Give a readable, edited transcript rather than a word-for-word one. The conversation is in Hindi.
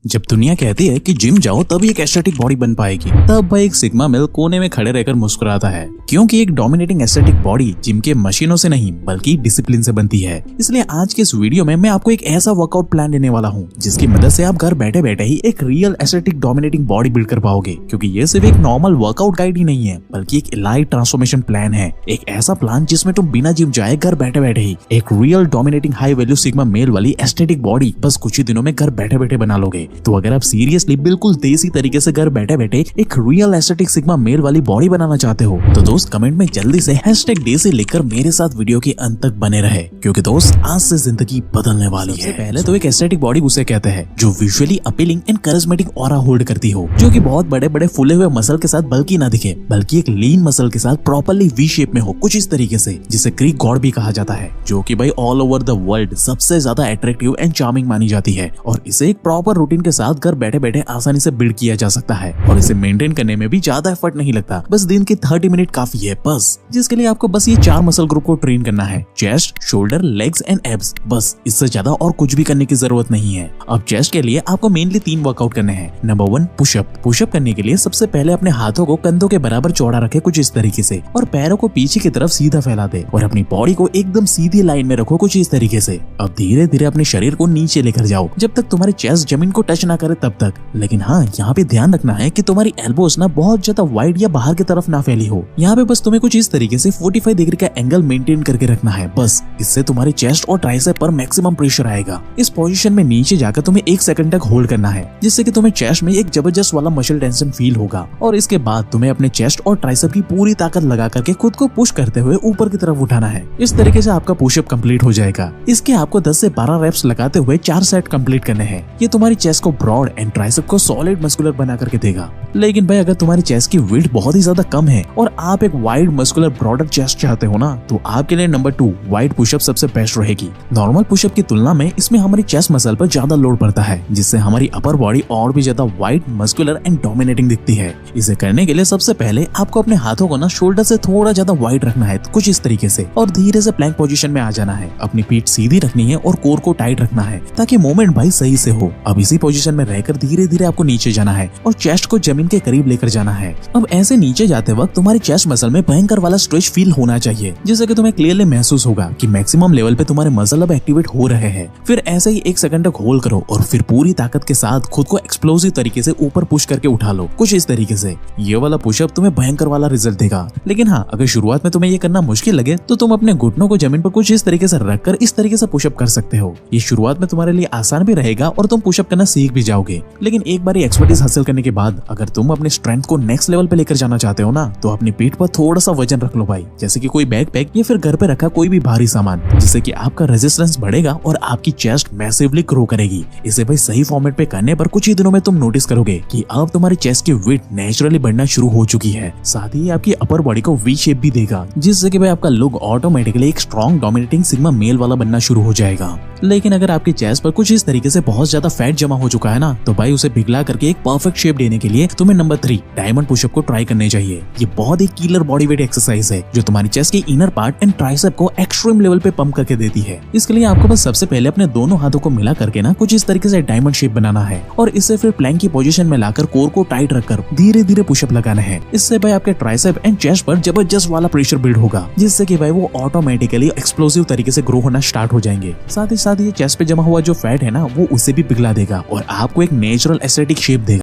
जब दुनिया कहती है कि जिम जाओ तभी एक एस्थेटिक बॉडी बन पाएगी, तब भाई एक सिग्मा मेल कोने में खड़े रहकर मुस्कुराता है, क्योंकि एक डोमिनेटिंग एस्थेटिक बॉडी जिम के मशीनों से नहीं बल्कि डिसिप्लिन से बनती है। इसलिए आज के इस वीडियो में मैं आपको एक ऐसा वर्कआउट प्लान देने वाला हूँ जिसकी मदद से आप घर बैठे बैठे ही एक real aesthetic dominating body build कर पाओगे। क्योंकि ये सिर्फ एक नॉर्मल वर्कआउट गाइड ही नहीं है बल्कि एक इलाइट ट्रांसफॉर्मेशन प्लान है। एक ऐसा प्लान जिसमें तुम बिना जिम जाए घर बैठे बैठे ही एक real dominating high value sigma male वाली एस्थेटिक बॉडी बस कुछ ही दिनों में घर बैठे बैठे बना लोगे। तो अगर आप सीरियसली बिल्कुल देसी तरीके से घर बैठे बैठे एक रियल एस्थेटिक सिग्मा मेल वाली बॉडी बनाना चाहते हो तो दोस्त कमेंट में जल्दी से #देसी लिखकर मेरे साथ वीडियो के अंत तक बने रहे, क्योंकि दोस्त आज से जिंदगी बदलने वाली है। पहले तो एक एस्थेटिक बॉडी उसे कहते हैं जो visually appealing and charismatic aura hold करती हो, जो कि बहुत बड़े बड़े फूले हुए मसल के साथ बल्कि ना दिखे बल्कि एक लीन मसल के साथ प्रॉपर्ली वी शेप में हो, कुछ इस तरीके से, जिसे ग्रीक गॉड भी कहा जाता है, जो कि भाई ऑल ओवर द वर्ल्ड सबसे ज्यादा अट्रैक्टिव एंड चार्मिंग मानी जाती है। और इसे एक प्रॉपर रूटीन के साथ घर बैठे बैठे आसानी से बिल्ड किया जा सकता है और इसे मेंटेन करने में भी ज्यादा एफर्ट नहीं लगता। बस दिन के 30 मिनट काफी है बस, जिसके लिए आपको बस ये 4 मसल ग्रुप को ट्रेन करना है: chest, shoulder, legs and abs. बस इससे ज्यादा और कुछ भी करने की जरूरत नहीं है। अब चेस्ट के लिए आपको मेनली 3 वर्कआउट करने हैं। Number 1 pushup. पुशअप करने के लिए सबसे पहले अपने हाथों को कंधों के बराबर चौड़ा रखे कुछ इस तरीके से और पैरों को पीछे की तरफ सीधा फैला दे और अपनी बॉडी को एकदम सीधी लाइन में रखो कुछ इस तरीके से। अब धीरे धीरे अपने शरीर को नीचे लेकर जाओ जब तक तुम्हारी चेस्ट जमीन को टच ना करे तब तक। लेकिन हाँ, यहाँ पे ध्यान रखना है कि तुम्हारी एल्बोस ना बहुत ज्यादा वाइड या बाहर की तरफ ना फैली हो। यहाँ पे बस तुम्हें कुछ इस तरीके से 45 डिग्री का एंगल मेंटेन करके रखना है। बस इससे तुम्हारी चेस्ट और ट्राइसेप पर मैक्सिमम प्रेशर आएगा। इस पोजीशन में नीचे जाकर तुम्हें 1 सेकंड तक होल्ड करना है, जिससे कि तुम्हें चेस्ट में एक जबरदस्त वाला मसल टेंशन फील होगा। और इसके बाद तुम्हें अपने चेस्ट और ट्राइसेप की पूरी ताकत लगा करके खुद को पुश करते हुए ऊपर की तरफ उठाना है। इस तरीके से आपका पुशअप कंप्लीट हो जाएगा। इसके आपको 10 से 12 रेप्स लगाते हुए 4 सेट कंप्लीट करने हैं। ये तुम्हारी चेस्ट को ब्रॉड एंड ट्राइसेप को सॉलिड मस्कुलर बना करके देगा। लेकिन भाई अगर तुम्हारी चेस्ट की विड्थ बहुत ही ज्यादा कम है और आप एक वाइड मस्कुलर ब्रॉडर चेस्ट चाहते हो ना, तो आपके लिए नंबर 2 वाइड पुशअप सबसे बेस्ट रहेगी। नॉर्मल पुशअप की तुलना में इसमें हमारी चेस्ट मसल पर ज्यादा लोड पड़ता है, जिससे हमारी अपर बॉडी और भी ज्यादा वाइड, मस्कुलर एंड डोमिनेटिंग दिखती है। इसे करने के लिए सबसे पहले आपको अपने हाथों को ना शोल्डर से थोड़ा ज्यादा वाइड रखना है कुछ इस तरीके से और धीरे से प्लैंक पोजीशन में आ जाना है। अपनी पीठ सीधी रखनी है और कोर को टाइट रखना है ताकि मूवमेंट भाई सही से हो। अब इसी पोजीशन में रहकर धीरे धीरे आपको नीचे जाना है और चेस्ट को जमीन के करीब लेकर जाना है। अब ऐसे नीचे जाते वक्त तुम्हारी चेस्ट मसल में भयंकर वाला स्ट्रेच फील होना चाहिए, जिससे कि तुम्हें क्लियरली महसूस होगा कि मैक्सिमम लेवल पे तुम्हारे मसल अब एक्टिवेट हो रहे हैं। फिर ऐसे ही 1 सेकंड तक होल्ड करो और फिर पूरी ताकत के साथ खुद को एक्सप्लोसिव तरीके से ऊपर पुश करके उठा लो कुछ इस तरीके से। ये वाला पुशअप तुम्हें भयंकर वाला रिजल्ट देगा। लेकिन हाँ, अगर शुरुआत में तुम्हें ये करना मुश्किल लगे तो तुम अपने घुटनों को जमीन पर कुछ इस तरीके से रखकर इस तरीके से पुशअप कर सकते हो। ये शुरुआत में तुम्हारे लिए आसान भी रहेगा और तुम पुशअप करना सीख भी जाओगे। लेकिन एक बार एक्सपर्टीज हासिल करने के बाद अगर तुम अपने स्ट्रेंथ को नेक्स्ट लेवल पे लेकर जाना चाहते हो ना, तो अपनी पीठ पर थोड़ा सा वजन रख लो भाई, जैसे कि कोई बैकपैक या फिर घर पे रखा कोई भी भारी सामान, जिससे कि आपका रेजिस्टेंस बढ़ेगा और आपकी चेस्ट मैसिवली ग्रो करेगी। इसे भाई सही फॉर्मेट पे करने पर कुछ ही दिनों में तुम नोटिस करोगे कि अब तुम्हारी चेस्ट की विड्थ नेचुरली बढ़ना शुरू हो चुकी है। साथ ही आपकी अपर बॉडी को वी शेप भी देगा, जिससे कि भाई आपका लुक ऑटोमेटिकली एक स्ट्रॉन्ग डोमिनेटिंग सिग्मा मेल वाला बनना शुरू हो जाएगा। लेकिन अगर आपकी चेस्ट पर कुछ इस तरीके से बहुत ज्यादा फैट जमा हो चुका है ना, तो भाई उसे पिघला करके एक परफेक्ट शेप देने के लिए तुम्हें नंबर 3 डायमंड पुशअप को ट्राई करने चाहिए। ये बहुत ही किलर बॉडी वेट एक्सरसाइज है जो तुम्हारी चेस्ट के इनर पार्ट एंड ट्राइसेप को एक्सट्रीम लेवल पे पंप करके देती है। इसके लिए आपको बस सबसे पहले अपने दोनों हाथों को मिला करके ना कुछ इस तरीके से डायमंड शेप बनाना है और इससे फिर प्लैंक की पोजीशन में लाकर कोर को टाइट रखकर धीरे धीरे पुशअप लगाना है। इससे भाई आपके ट्राइसेप एंड चेस्ट पर जबरदस्त वाला प्रेशर बिल्ड होगा, जिससे कि भाई वो ऑटोमेटिकली एक्सप्लोसिव तरीके से ग्रो होना स्टार्ट हो जाएंगे। साथ ही साथ ये चेस्ट पे जमा हुआ जो फैट है ना, वो उसे भी पिघला देगा और आपको एक नेचुरल एस्थेटिक शेप देगा।